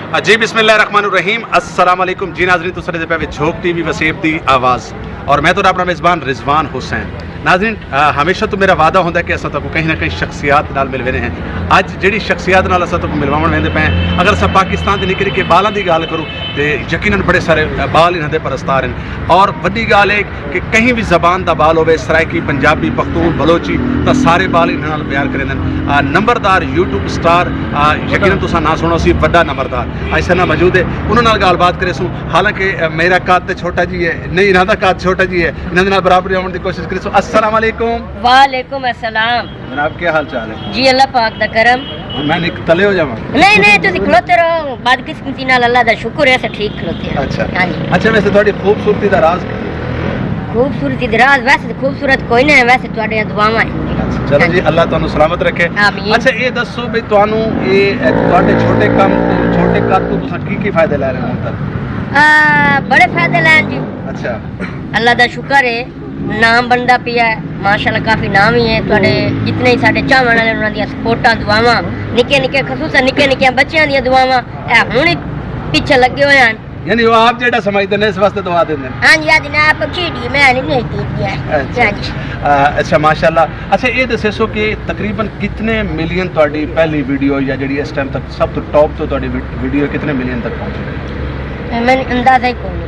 जी बिस्मिल्लाहिर्रहमानिर्रहीम अस्सलाम वालेकुम जी नाज़रीन तुसां दे पे झोंक टीवी वसेब दी आवाज़ और मैं तो अपना मेज़बान रिजवान हुसैन। नाज़रीन हमेशा तो मेरा वादा होंदा कि असां तक कहीं ना कहीं शख्सियात नाल मिल वेने हैं। अज जिहड़ी शख्सियात नाल असां तक मिलवाउण वेंदे पे हैं, अगर असां पाकिस्तान दे निक्के निक्के बालां दी गल करूँ तो यकीनन बड़े सारे बाल इन्हां दे परस्तार हैं और वड्डी गल है कि कहीं भी जबान दा बाल होवे सराइकी पंजाबी पख्तून बलोची तो सारे बाल इन्हां नाल प्यार करेंदे हैं। नंबरदार यूट्यूब स्टार यकीनन तुसां ना सुनो सी वड्डा नंबरदार ऐसा ना मौजूद है, उन्होंने गलबात करे सूँ। हालांकि मेरा कद तो छोटा जी है, नहीं इन्हों का कद छोटा जी है, इन्होंने बराबरी आने की कोशिश करी। अस्सलाम वालेकुम। वालेकुम अस्सलाम। जनाब क्या हाल चाल है? जी अल्लाह पाक दा करम। मैं तले हो जावा? नहीं तुसी खलोते रहो, बाद किस्मती नाल अल्लाह दा शुक्र है से ठीक खलोते रहो। अच्छा हां जी। अच्छा वैसे थोड़ी खूबसूरती दा राज खूबसूरती दा राज वैसे खूबसूरत कोई नहीं है, वैसे तुम्हारे दुआवां हैं। चलो जी अल्लाह तुहानू सलामत रखे। आमीन। अच्छा ये दसो भी तुहानू ये तुहाडे छोटे काम तो छोटे कद तो तुसां की फायदे ले रहे हो हुण तक? बड़े फायदे लैन जी। अच्छा अल्लाह दा शुक्र है, नाम बनदा पिया है माशाल्लाह, काफी नाम ही है। तुहाडे जितने ही साडे चाहण वाले उन्हां दी सपोर्टां दुआवां, निक्के निक्के खसूसन निक्के निक्के बच्चों दी दुआवां ए हुण ही पीछे लगे हुए हैं। यानी वो आप जेड़ा समझते हैं इस वास्ते दुआ देंगे? हां जी आज ना आप चीड़ी मैं नहीं दी है। अच्छा माशाल्लाह। अच्छा ये दसो कि तकरीबन कितने मिलियन तुहाडी पहली वीडियो या जेड़ी इस टाइम तक सब तो टॉप तो तुहाडी वीडियो कितने मिलियन तक पहुंची? मैंने अंदाजा ही कोई